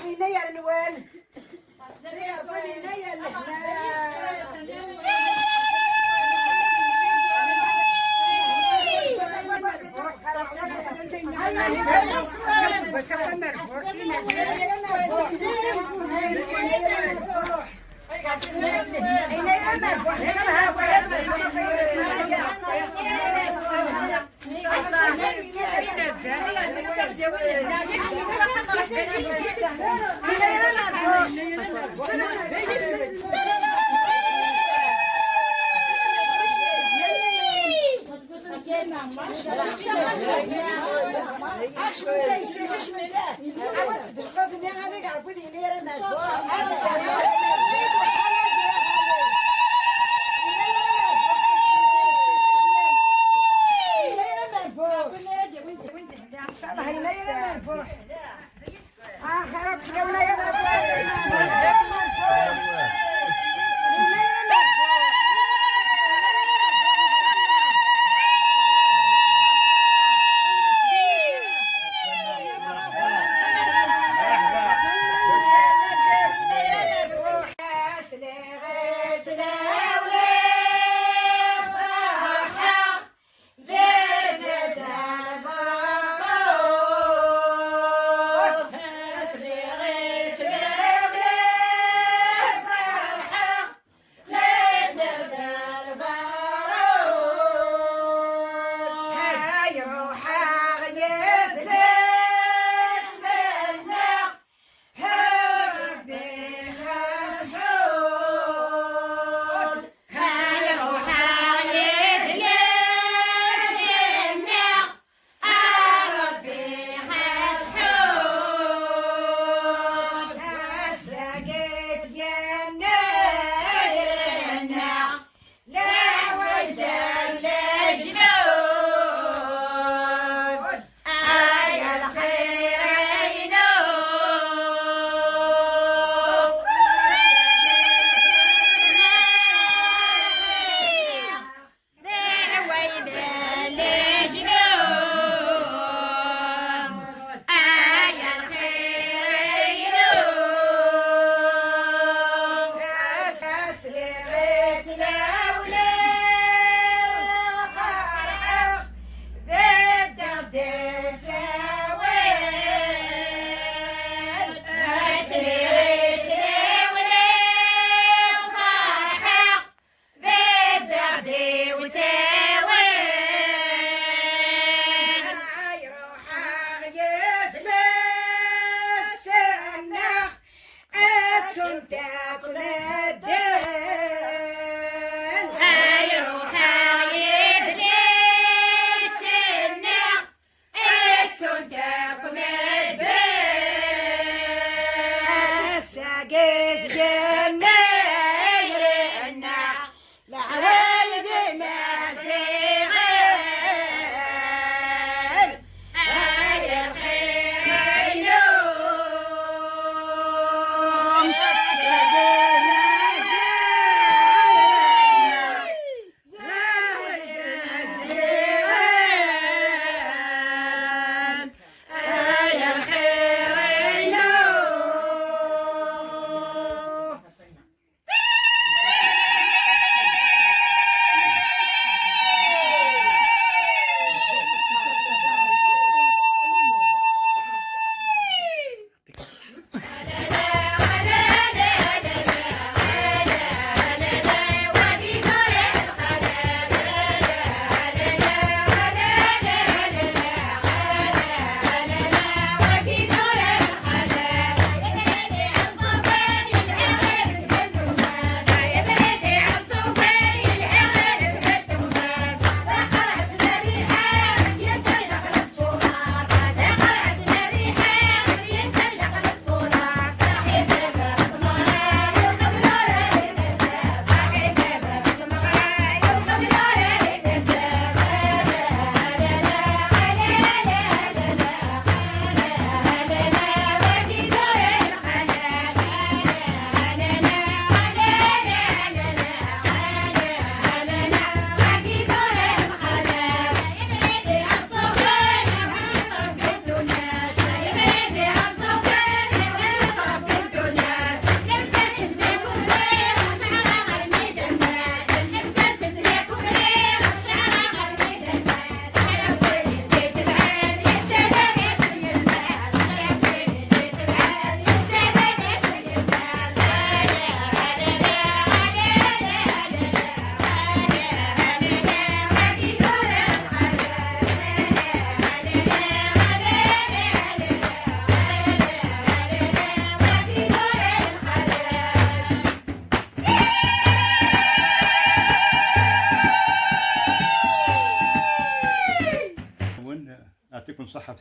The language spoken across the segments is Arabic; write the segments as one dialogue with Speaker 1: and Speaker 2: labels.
Speaker 1: هنا يا نوال يا هنا يا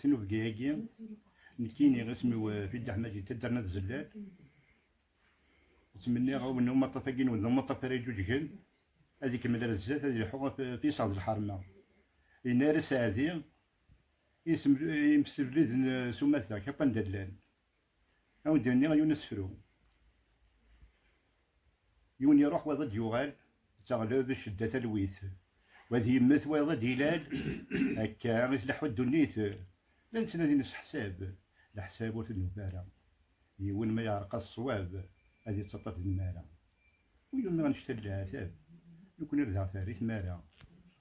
Speaker 2: سنو بكياكي نكيني اسمي في الدحماجي تدرنا الزلال تمني غاو انهم مطفقين ولا مطفرين جوجكن هذيك من الزات هذه الحقوق في صاد الحرمه ينار ساعتي اسم يمسبليز سماسا كابان دلان او دنيا يونس فرو يون يروح وضد يغال تغلو بشدة الويث وذي يمث وضد هلال هكا يصلح الدنيث لا نسنا ذي نسحساب الحساب وتنبارا يون ما يعرق الصواب هذه تسطف المارا ويون ما غنشتل العتاب يكون يرجع ثاريث مارا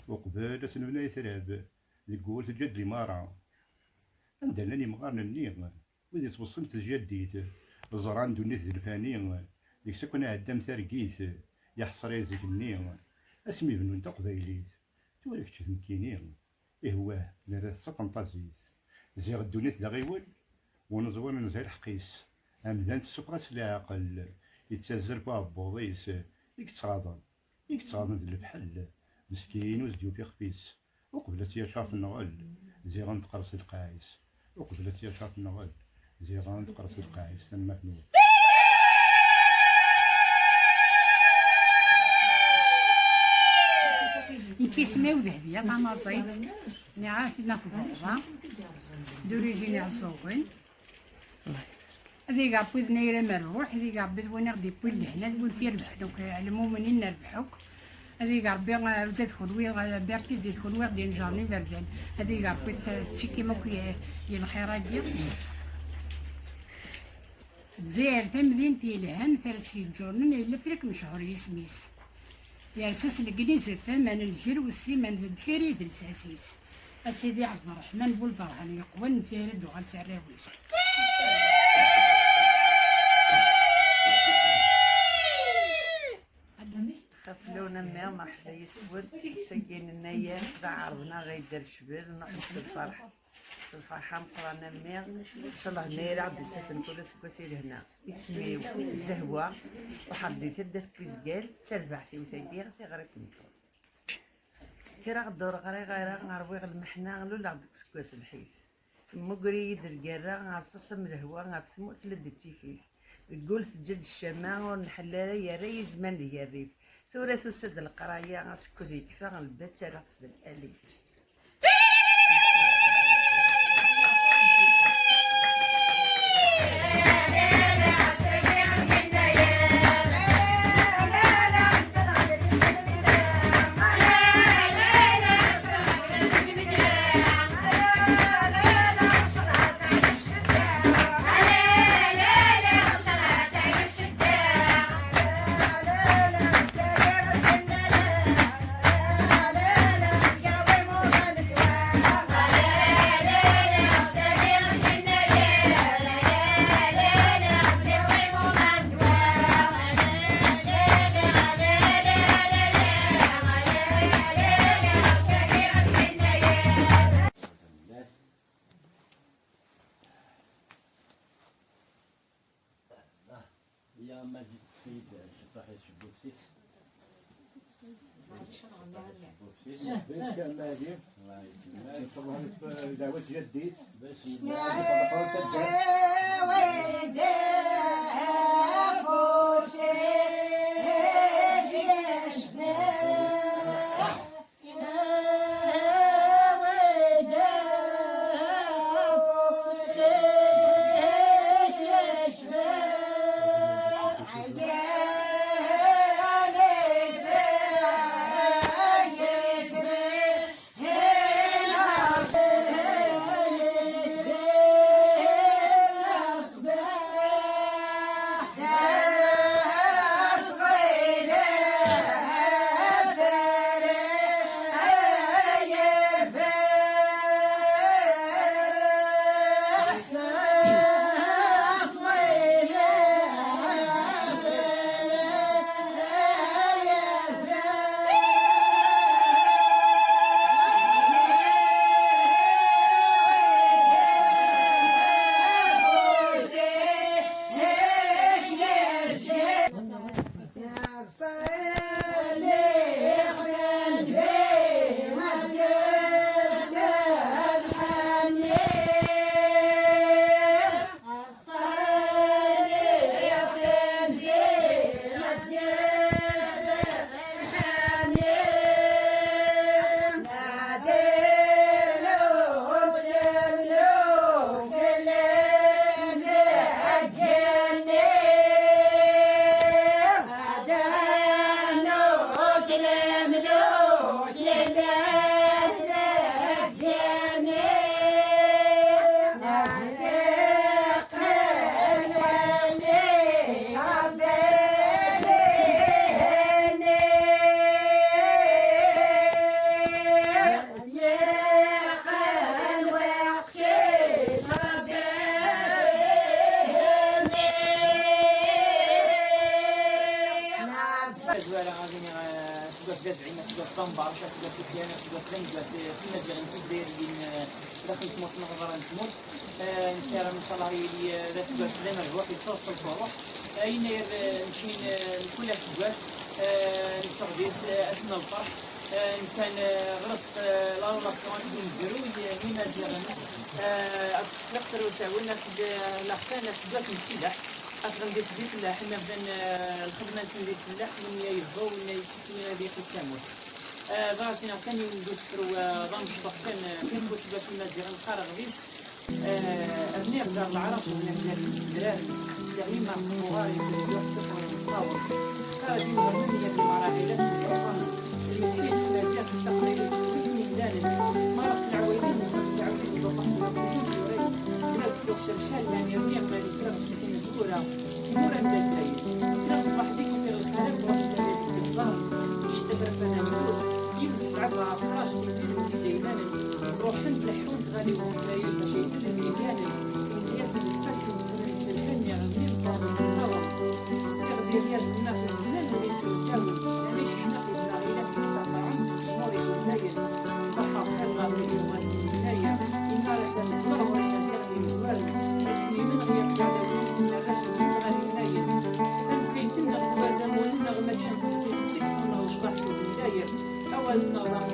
Speaker 2: وقبل سنبنا يثراب يقول تجد لي مارا عندنا لي مغارنا النيغ وذي توصلت جديت زران دنيث الفاني ديك سكون عدام ثارقيث يحصر يزيك النيغ اسمي بنو نتا قبايليت توريك تشوف مكينيغ إهواه نرى سطن طازيت زيغ الدنيث دا غيول ونزور من زي الحقيس أمدان تسوقاس العقل يتسازر بابوضيس يك تغاضن ذي البحل مسكين وزديو في خفيس وقبلت يا شاف النغل زيغان تقرص القايس وقبلت يا شاف النغل زيغان تقرص القايس تما فنوب
Speaker 3: يكيسماو ذهبية طعما زيت نعاش نفضوها دوريجيني عصوغين هذي قابض نيرا مروح هذي قابض وين غدي بوين لهنا تقول في ربحوك المؤمنين ربحوك هذي قابض زاد خلوي بارتي زاد خلوي غدي نجارني بردان هذي قابض تسيكي ماكو الخيرات ديال زير تمدين تيلهن فارسي جورنن إلا فريك مشهور يسميس يرسس الكنيسة ثمن الجر والسيمن البحيري ذي الساسيس السيدي عبد الرحمن بولبرهان يقوى نتارد وغالت الراويس
Speaker 1: خفلونا ما مرحبا يسود سجين النية دا عرضنا غيدر شبل ونقص الفرح الفرحة مقرانا ميغ إن شاء الله نير عبد التفن كل سكوسي لهنا اسمي زهوة وحدي تدت كويزقال تربحتي وثقيغ تغرق نطول كرا غدور غير غنروي المحنا غلو لعبد كسكواس الحيف مقريد القرا غنصصم الهوا غنفتمو تلدتي فيه تقول تجد الشماء ونحلالة يا ري زمان لي الريف ثورة تسد القراية غنسكوزي كفا غنبات سارة تسد الأليف
Speaker 2: يا ماجد السيد شطاحي شبوكسيس باش كان ماجد الله يسلمك طبعا دعوة جديد باش
Speaker 4: زوالة غادي سكواس كازعيمة سكواس طنبار سكواس سكيانة سكواس لنكواس في مزيان كيف دايرين داخل تموت نغبر نتموت نسير ان شاء الله يلي ذا سكواس بلا مربوح يتوصل في الروح يناير نمشي لكل سكواس نتغديس اسنا الفرح كان غرس لا راسيون نزرو هي مزيان نقدر وساولنا في لاختنا سكواس مفيدح أفضل ديس ديك الله حنا بدنا الخدمة سنديت الله من يزو من يكسي هذيك الكامل براسنا كان يندوس فرو ضم شطح كان كوس باش المزيغ القرغ ديس أبني غزار العرش من هنا السدرار سدرين مع الصغار يديروا السفر والطاول خارج من برنامج في مراحل سدران اللي يديس المزيغ التقريبي من دالن مرق العويلين مسرق العويلين بطاقة العويلين بلا تلوخ شرشال يعني يرمي بالي كرا مسكين زكورة كمورا من البايد كرا صباح زيكو في الخارج واش تهدي في الزهر يشتبر فانا ملوك يبدو يلعبها فراش بيزيز من ديدينان روحن بلحون غالي وفلايل باش يدل الديان الناس الفاسد من السلحان يغني الطاوة الطاوة سكسر ديال الناقص بلال اللي تساوي علاش ناقص غير سمسا فرنسا الجمهور الجزائر بحر الغربي واسي الولاية إن راسها مزوار وراسها مزوار لكن من غير على ونس الرجل مصغر الولاية أمسكين تنغ وزمون نغمة شمس 600 جبح سيد الولاية أول نظام